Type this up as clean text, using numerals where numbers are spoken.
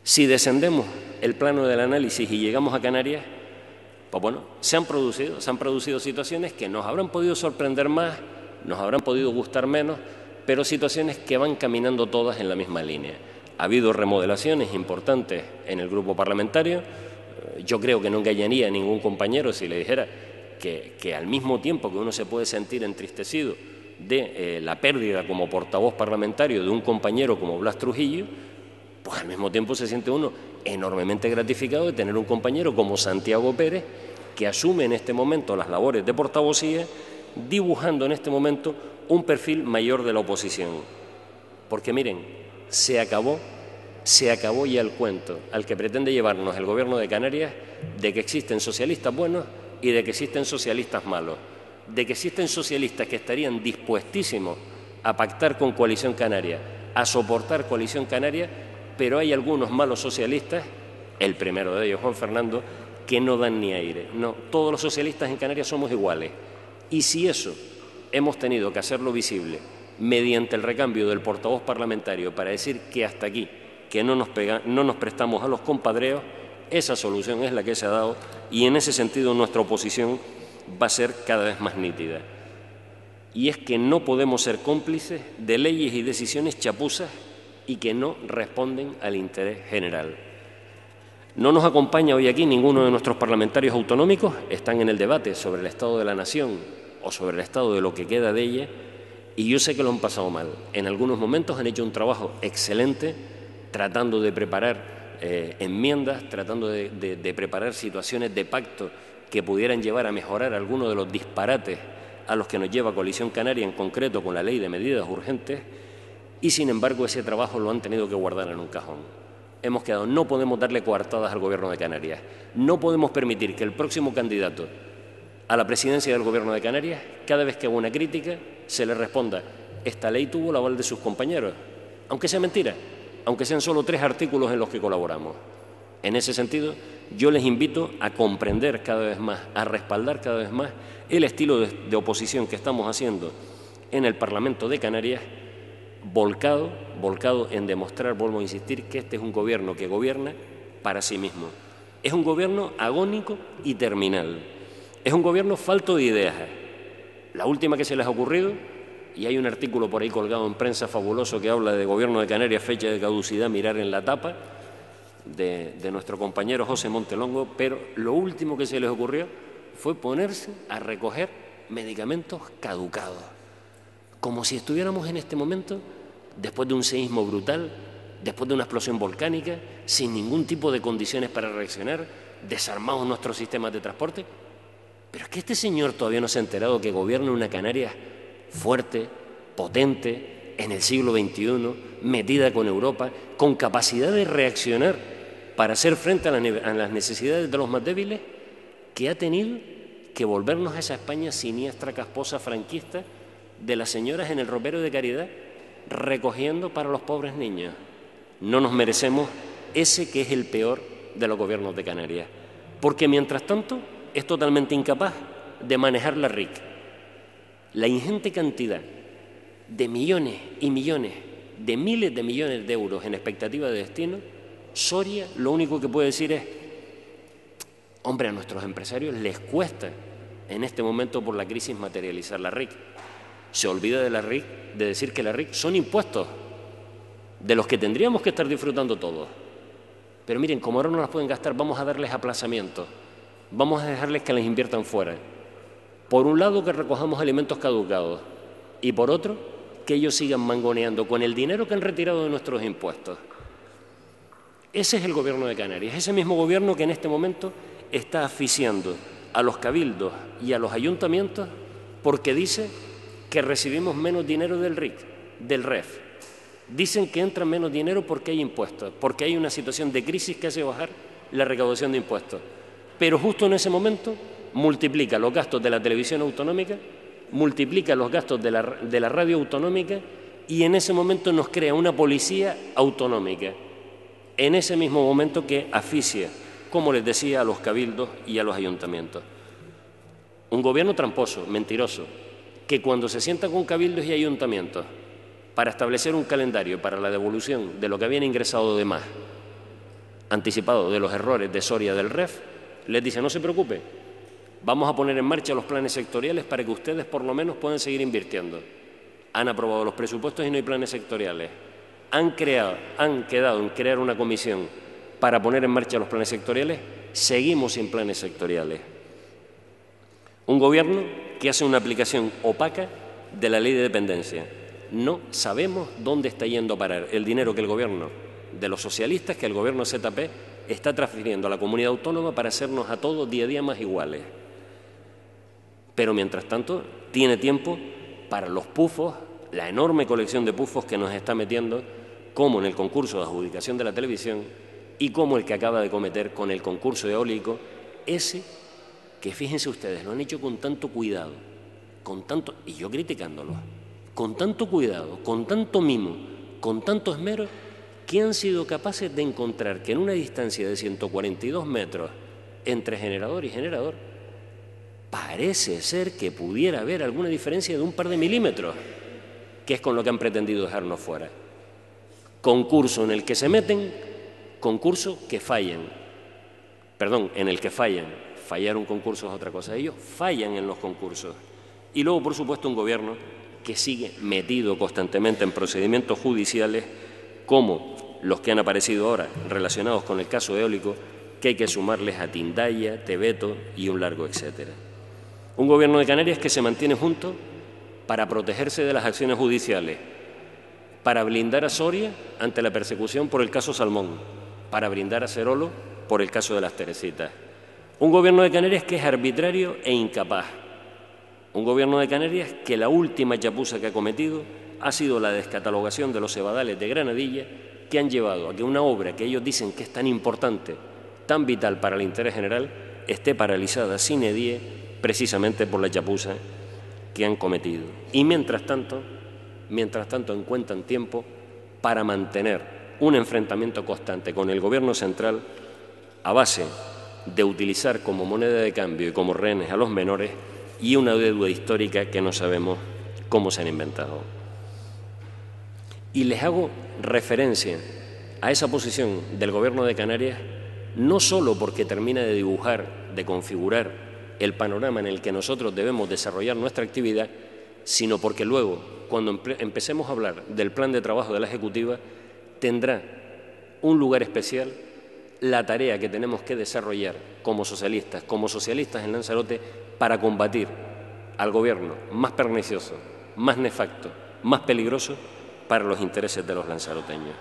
Si descendemos el plano del análisis y llegamos a Canarias, pues bueno, se han producido situaciones que nos habrán podido sorprender más, nos habrán podido gustar menos, pero situaciones que van caminando todas en la misma línea. Ha habido remodelaciones importantes en el grupo parlamentario. Yo creo que no engañaría a ningún compañero si le dijera que al mismo tiempo que uno se puede sentir entristecido de la pérdida como portavoz parlamentario de un compañero como Blas Trujillo, pues al mismo tiempo se siente uno enormemente gratificado de tener un compañero como Santiago Pérez, que asume en este momento las labores de portavocía, dibujando en este momento un perfil mayor de la oposición. Porque miren, se acabó ya el cuento al que pretende llevarnos el Gobierno de Canarias de que existen socialistas buenos y de que existen socialistas malos, de que existen socialistas que estarían dispuestísimos a pactar con Coalición Canaria, a soportar Coalición Canaria, pero hay algunos malos socialistas, el primero de ellos, Juan Fernando, que no dan ni aire. No, todos los socialistas en Canarias somos iguales. Y si eso hemos tenido que hacerlo visible mediante el recambio del portavoz parlamentario para decir que hasta aquí, que no nos prestamos a los compadreos, esa solución es la que se ha dado y en ese sentido nuestra oposición va a ser cada vez más nítida. Y es que no podemos ser cómplices de leyes y decisiones chapuzas y que no responden al interés general. No nos acompaña hoy aquí ninguno de nuestros parlamentarios autonómicos, están en el debate sobre el estado de la nación o sobre el estado de lo que queda de ella, y yo sé que lo han pasado mal. En algunos momentos han hecho un trabajo excelente tratando de preparar enmiendas, tratando de preparar situaciones de pacto que pudieran llevar a mejorar algunos de los disparates a los que nos lleva Coalición Canaria, en concreto con la Ley de Medidas Urgentes, y sin embargo ese trabajo lo han tenido que guardar en un cajón. Hemos quedado, no podemos darle coartadas al Gobierno de Canarias, no podemos permitir que el próximo candidato a la presidencia del Gobierno de Canarias, cada vez que haga una crítica, se le responda: esta ley tuvo el aval de sus compañeros, aunque sea mentira, aunque sean solo 3 artículos en los que colaboramos. En ese sentido, yo les invito a comprender cada vez más, a respaldar cada vez más el estilo de oposición que estamos haciendo en el Parlamento de Canarias, volcado en demostrar, vuelvo a insistir, que este es un gobierno que gobierna para sí mismo. Es un gobierno agónico y terminal. Es un gobierno falto de ideas. La última que se les ha ocurrido, y hay un artículo por ahí colgado en prensa fabuloso que habla de Gobierno de Canarias, fecha de caducidad, mirar en la tapa, de nuestro compañero José Montelongo, pero lo último que se les ocurrió fue ponerse a recoger medicamentos caducados, como si estuviéramos en este momento, después de un seísmo brutal, después de una explosión volcánica, sin ningún tipo de condiciones para reaccionar, desarmados nuestros sistemas de transporte. Pero es que este señor todavía no se ha enterado que gobierna una Canarias fuerte, potente, en el siglo XXI, metida con Europa, con capacidad de reaccionar para hacer frente a las necesidades de los más débiles, que ha tenido que volvernos a esa España siniestra, casposa, franquista, de las señoras en el ropero de Caridad, recogiendo para los pobres niños. No nos merecemos ese que es el peor de los gobiernos de Canarias, porque mientras tanto es totalmente incapaz de manejar la RIC. La ingente cantidad de millones y millones, de miles de millones de euros en expectativa de destino, Soria lo único que puede decir es: hombre, a nuestros empresarios les cuesta en este momento por la crisis materializar la RIC. Se olvida de la RIC, de decir que la RIC son impuestos de los que tendríamos que estar disfrutando todos. Pero miren, como ahora no las pueden gastar, vamos a darles aplazamiento, vamos a dejarles que las inviertan fuera. Por un lado, que recojamos alimentos caducados, y por otro, que ellos sigan mangoneando con el dinero que han retirado de nuestros impuestos. Ese es el Gobierno de Canarias, ese mismo gobierno que en este momento está asfixiando a los cabildos y a los ayuntamientos porque dice que recibimos menos dinero del RIC, del REF. Dicen que entra menos dinero porque hay impuestos, porque hay una situación de crisis que hace bajar la recaudación de impuestos. Pero justo en ese momento multiplica los gastos de la televisión autonómica, multiplica los gastos de la radio autonómica y en ese momento nos crea una policía autonómica. En ese mismo momento que asfixia, como les decía, a los cabildos y a los ayuntamientos. Un gobierno tramposo, mentiroso, que cuando se sienta con cabildos y ayuntamientos para establecer un calendario para la devolución de lo que habían ingresado de más, anticipado de los errores de Soria del REF, les dice: no se preocupe, vamos a poner en marcha los planes sectoriales para que ustedes por lo menos puedan seguir invirtiendo. Han aprobado los presupuestos y no hay planes sectoriales. Han quedado en crear una comisión para poner en marcha los planes sectoriales. Seguimos sin planes sectoriales. Un gobierno que hace una aplicación opaca de la ley de dependencia. No sabemos dónde está yendo a parar el dinero que el gobierno de los socialistas, que el gobierno ZP está transfiriendo a la comunidad autónoma para hacernos a todos día a día más iguales. Pero mientras tanto tiene tiempo para los pufos, la enorme colección de pufos que nos está metiendo, como en el concurso de adjudicación de la televisión y como el que acaba de cometer con el concurso eólico, ese que, fíjense ustedes, lo han hecho con tanto cuidado, y yo criticándolo, con tanto cuidado, con tanto mimo, con tanto esmero, que han sido capaces de encontrar que en una distancia de 142 metros entre generador y generador, parece ser que pudiera haber alguna diferencia de un par de milímetros, que es con lo que han pretendido dejarnos fuera. Concurso en el que se meten, concurso que fallan. Perdón, en el que fallan. Fallar un concurso es otra cosa. Ellos fallan en los concursos. Y luego, por supuesto, un gobierno que sigue metido constantemente en procedimientos judiciales como los que han aparecido ahora relacionados con el caso eólico, que hay que sumarles a Tindaya, Tebeto y un largo etcétera. Un gobierno de Canarias que se mantiene junto para protegerse de las acciones judiciales, para blindar a Soria ante la persecución por el caso Salmón, para blindar a Cerolo por el caso de las Teresitas. Un gobierno de Canarias que es arbitrario e incapaz. Un gobierno de Canarias que la última chapuza que ha cometido ha sido la descatalogación de los cebadales de Granadilla, que han llevado a que una obra que ellos dicen que es tan importante, tan vital para el interés general, esté paralizada sine die precisamente por la chapuza que han cometido. Y mientras tanto encuentran tiempo para mantener un enfrentamiento constante con el gobierno central a base de utilizar como moneda de cambio y como rehenes a los menores y una deuda histórica que no sabemos cómo se han inventado. Y les hago referencia a esa posición del Gobierno de Canarias no solo porque termina de dibujar, de configurar el panorama en el que nosotros debemos desarrollar nuestra actividad, sino porque luego, cuando empecemos a hablar del plan de trabajo de la Ejecutiva, tendrá un lugar especial la tarea que tenemos que desarrollar como socialistas en Lanzarote, para combatir al gobierno más pernicioso, más nefasto, más peligroso para los intereses de los lanzaroteños.